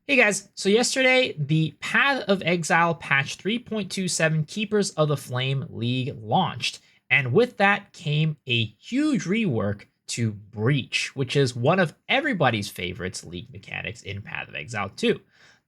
Hey guys, so yesterday the Path of Exile patch 3.27 Keepers of the Flame League launched, and with that came a huge rework to Breach, which is one of everybody's favorites league mechanics in Path of Exile 2.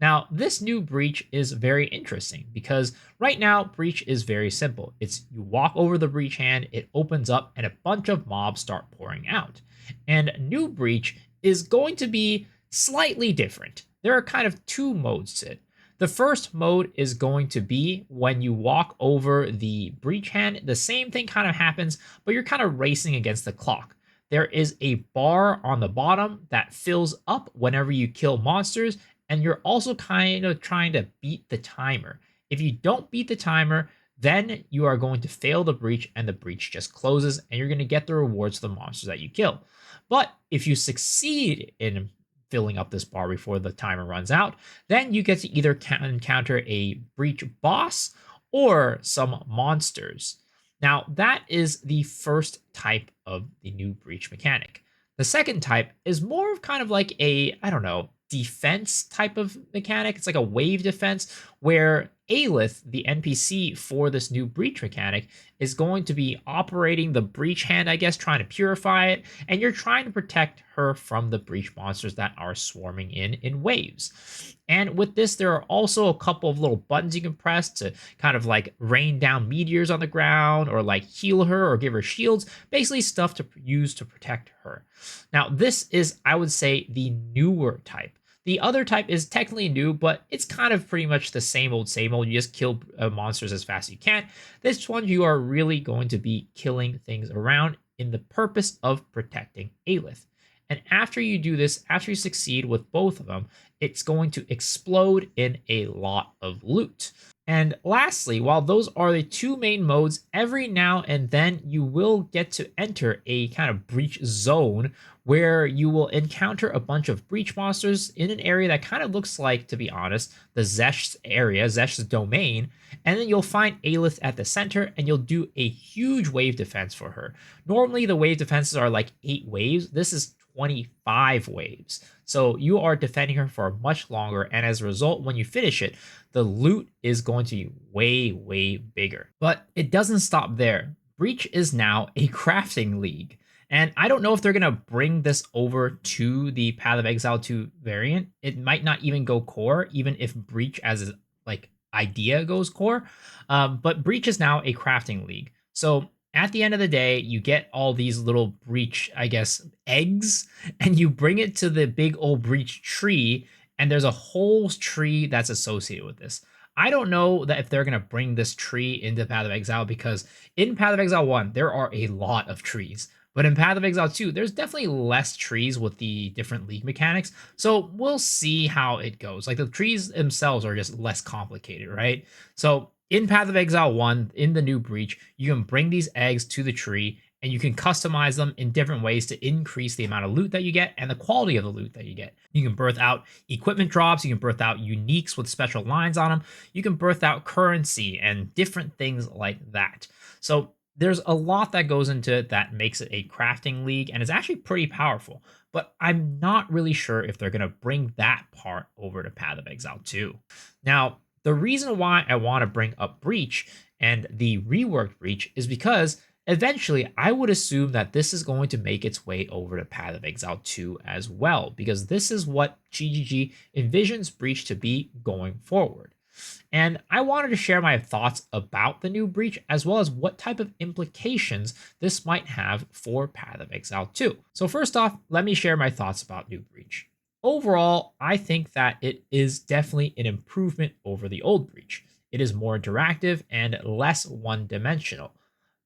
Now, this new Breach is very interesting because right now Breach is very simple. It's you walk over the Breach hand, it opens up, and a bunch of mobs start pouring out. And new Breach is going to be slightly different. There are kind of two modes to it. The first mode is going to be when you walk over the breach hand. The same thing kind of happens, but you're kind of racing against the clock. There is a bar on the bottom that fills up whenever you kill monsters, and you're also kind of trying to beat the timer. If you don't beat the timer, then you are going to fail the breach, and the breach just closes, and you're going to get the rewards for the monsters that you kill. But if you succeed in filling up this bar before the timer runs out, then you get to either encounter a breach boss or some monsters. Now, that is the first type of the new breach mechanic. The second type is more of kind of like a, I don't know, defense type of mechanic. It's like a wave defense where Aelith, the NPC for this new breach mechanic, is going to be operating the breach hand, I guess, trying to purify it, and you're trying to protect her from the breach monsters that are swarming in waves. And with this, there are also a couple of little buttons you can press to kind of like rain down meteors on the ground or like heal her or give her shields, basically stuff to use to protect her. Now, this is, I would say, the newer type. The other type is technically new, but it's kind of pretty much the same old, same old. You just kill monsters as fast as you can. This one, you are really going to be killing things around in the purpose of protecting Aelith. And after you do this, after you succeed with both of them, it's going to explode in a lot of loot. And lastly, while those are the two main modes, every now and then you will get to enter a kind of breach zone where you will encounter a bunch of breach monsters in an area that kind of looks like, to be honest, the Zesh's area, Zesh's domain. And then you'll find Aelith at the center and you'll do a huge wave defense for her. Normally, the wave defenses are like 8 waves. This is 25 waves. So you are defending her for much longer. And as a result, when you finish it, the loot is going to be way, way bigger. But it doesn't stop there. Breach is now a crafting league. And I don't know if they're going to bring this over to the Path of Exile 2 variant. It might not even go core, even if Breach as like idea goes core. But Breach is now a crafting league. So at the end of the day, you get all these little breach, I guess, eggs, and you bring it to the big old breach tree, and there's a whole tree that's associated with this. I don't know that if they're going to bring this tree into Path of Exile, because in Path of Exile 1, there are a lot of trees. But in Path of Exile 2, there's definitely less trees with the different league mechanics. So we'll see how it goes. Like the trees themselves are just less complicated, right? So in Path of Exile 1, in the new breach, you can bring these eggs to the tree and you can customize them in different ways to increase the amount of loot that you get and the quality of the loot that you get. You can birth out equipment drops, you can birth out uniques with special lines on them, you can birth out currency and different things like that. So there's a lot that goes into it that makes it a crafting league, and it's actually pretty powerful. But I'm not really sure if they're going to bring that part over to Path of Exile 2. Now, the reason why I want to bring up Breach and the reworked Breach is because eventually I would assume that this is going to make its way over to Path of Exile 2 as well, because this is what GGG envisions Breach to be going forward. And I wanted to share my thoughts about the new Breach, as well as what type of implications this might have for Path of Exile 2. So first off, let me share my thoughts about new Breach. Overall, I think that it is definitely an improvement over the old Breach. It is more interactive and less one-dimensional.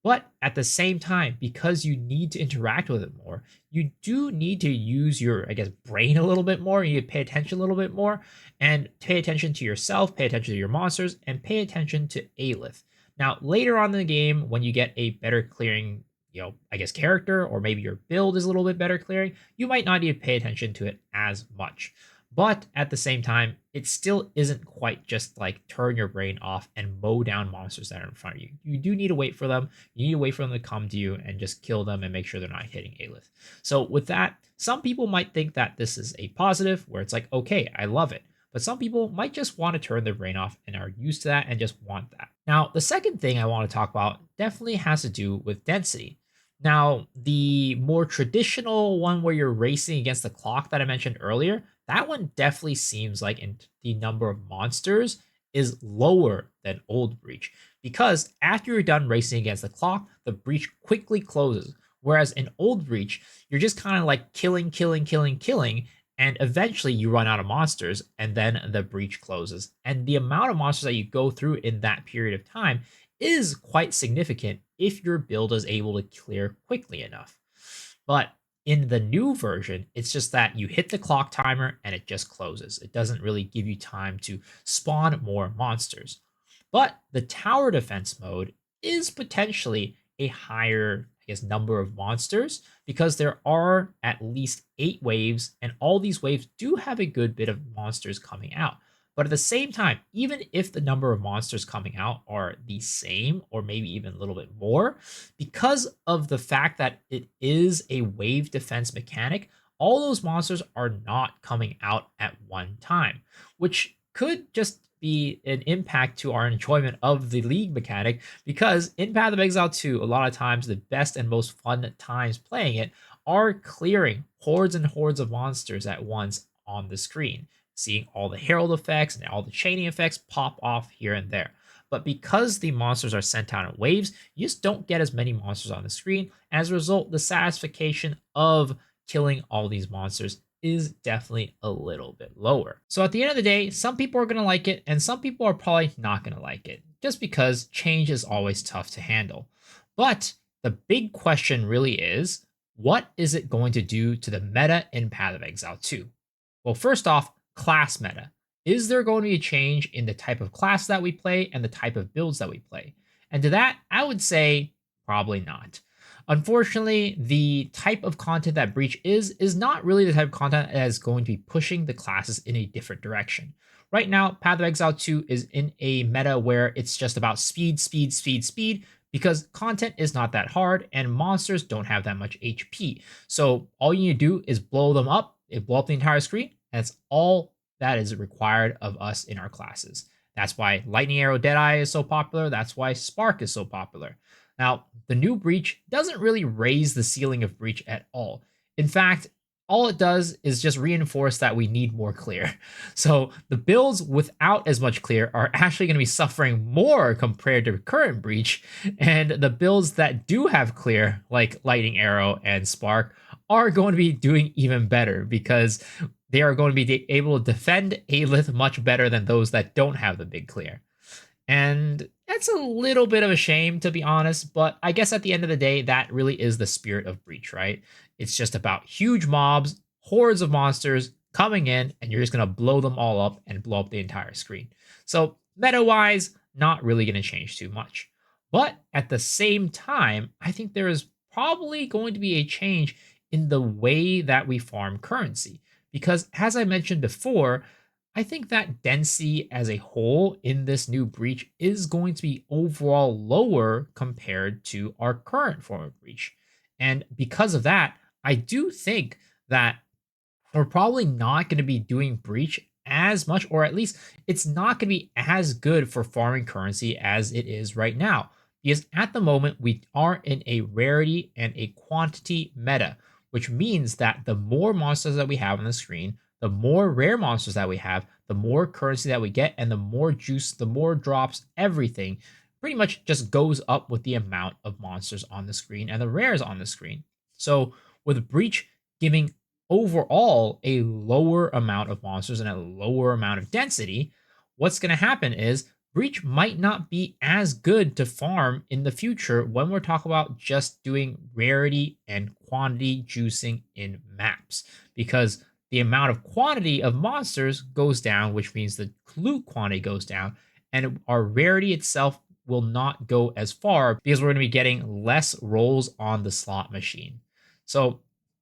But at the same time, because you need to interact with it more, you do need to use your, I guess, brain a little bit more. You need to pay attention a little bit more and pay attention to yourself, pay attention to your monsters, and pay attention to Aelith. Now, later on in the game, when you get a better clearing, I guess, character, or maybe your build is a little bit better clearing, you might not need to pay attention to it as much. But at the same time, it still isn't quite just like turn your brain off and mow down monsters that are in front of you. You do need to wait for them. You need to wait for them to come to you and just kill them and make sure they're not hitting Aelith. So with that, some people might think that this is a positive where it's like, okay, I love it. but some people might just want to turn their brain off and are used to that and just want that. Now, the second thing I want to talk about definitely has to do with density. Now, the more traditional one where you're racing against the clock that I mentioned earlier, that one definitely seems like the number of monsters is lower than Old Breach because after you're done racing against the clock, the breach quickly closes. Whereas in Old Breach, you're just kind of like killing, killing, killing, killing, and eventually you run out of monsters, and then the breach closes. And the amount of monsters that you go through in that period of time is quite significant if your build is able to clear quickly enough. But in the new version, it's just that you hit the clock timer and it just closes. It doesn't really give you time to spawn more monsters. But the tower defense mode is potentially a higher, I guess, number of monsters because there are at least 8 waves, and all these waves do have a good bit of monsters coming out. But at the same time, even if the number of monsters coming out are the same or maybe even a little bit more, because of the fact that it is a wave defense mechanic, all those monsters are not coming out at one time, which could just be an impact to our enjoyment of the league mechanic because in Path of Exile 2, a lot of times the best and most fun times playing it are clearing hordes and hordes of monsters at once on the screen, seeing all the herald effects and all the chaining effects pop off here and there. But because the monsters are sent out in waves, you just don't get as many monsters on the screen. As a result, the satisfaction of killing all these monsters is definitely a little bit lower. So at the end of the day, some people are going to like it and some people are probably not going to like it, just because change is always tough to handle. But the big question really is, what is it going to do to the meta in Path of Exile 2? Well, first off, class meta. Is there going to be a change in the type of class that we play and the type of builds that we play? And to that, I would say probably not. Unfortunately, the type of content that Breach is not really the type of content that is going to be pushing the classes in a different direction. Right now, Path of Exile 2 is in a meta where it's just about speed, speed, speed, speed, because content is not that hard and monsters don't have that much HP. So all you need to do is blow them up, it blow up the entire screen, and that's all that is required of us in our classes. That's why Lightning Arrow Deadeye is so popular. That's why Spark is so popular. Now, the new Breach doesn't really raise the ceiling of Breach at all. In fact, all it does is just reinforce that we need more clear. So the builds without as much clear are actually going to be suffering more compared to current Breach, and the builds that do have clear, like Lightning Arrow and Spark, are going to be doing even better because they are going to be able to defend Aelith much better than those that don't have the big clear. And that's a little bit of a shame, to be honest, but I guess at the end of the day, that really is the spirit of Breach, right? It's just about huge mobs, hordes of monsters coming in, and you're just going to blow them all up and blow up the entire screen. So, meta wise, not really going to change too much. But at the same time, I think there is probably going to be a change in the way that we farm currency. Because as I mentioned before, I think that density as a whole in this new breach is going to be overall lower compared to our current form of breach. And because of that, I do think that we're probably not going to be doing breach as much, or at least it's not going to be as good for farming currency as it is right now. Because at the moment, we are in a rarity and a quantity meta, which means that the more monsters that we have on the screen, the more rare monsters that we have, the more currency that we get, and the more juice, the more drops, everything pretty much just goes up with the amount of monsters on the screen and the rares on the screen. So with Breach giving overall a lower amount of monsters and a lower amount of density, what's going to happen is Breach might not be as good to farm in the future when we're talking about just doing rarity and quantity juicing in maps, because the amount of quantity of monsters goes down, which means the loot quantity goes down, and our rarity itself will not go as far because we're going to be getting less rolls on the slot machine. So,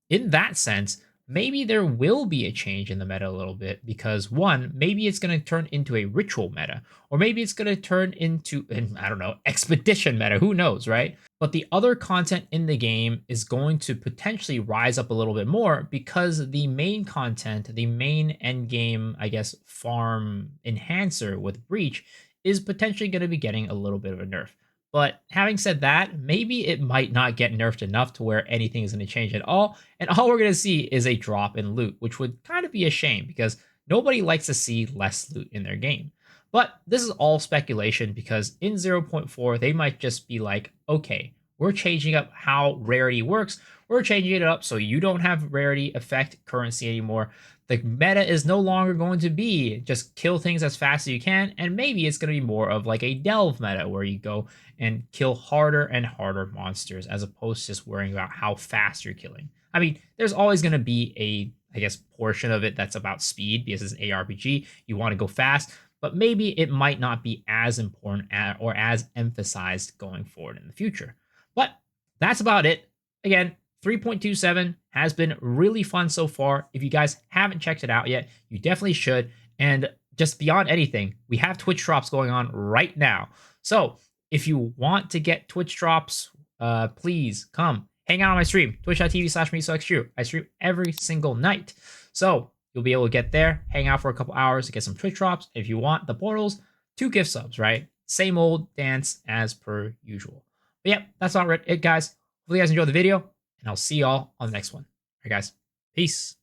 in that sense, maybe there will be a change in the meta a little bit because one, maybe it's going to turn into a ritual meta, or maybe it's going to turn into an, I don't know, expedition meta. Who knows, right? But the other content in the game is going to potentially rise up a little bit more because the main content, the main end game, I guess, farm enhancer with Breach is potentially going to be getting a little bit of a nerf. But having said that, maybe it might not get nerfed enough to where anything is going to change at all. And all we're going to see is a drop in loot, which would kind of be a shame because nobody likes to see less loot in their game. But this is all speculation because in 0.4, they might just be like, okay, we're changing up how rarity works. We're changing it up so you don't have rarity affect currency anymore. The meta is no longer going to be just kill things as fast as you can, and maybe it's going to be more of like a delve meta where you go and kill harder and harder monsters as opposed to just worrying about how fast you're killing. I mean, there's always going to be a, I guess, portion of it that's about speed because it's an ARPG. You want to go fast, but maybe it might not be as important or as emphasized going forward in the future. But that's about it. Again, 3.27 has been really fun so far. If you guys haven't checked it out yet, you definitely should. And just beyond anything, we have Twitch drops going on right now. So if you want to get Twitch drops, please come hang out on my stream, twitch.tv/MeSoXTrue. I stream every single night. So you'll be able to get there, hang out for a couple hours to get some Twitch drops. If you want the portals, 2 gift subs, right? Same old dance as per usual. But yeah, that's all it, guys. Hopefully you guys enjoyed the video, and I'll see y'all on the next one. All right, guys. Peace.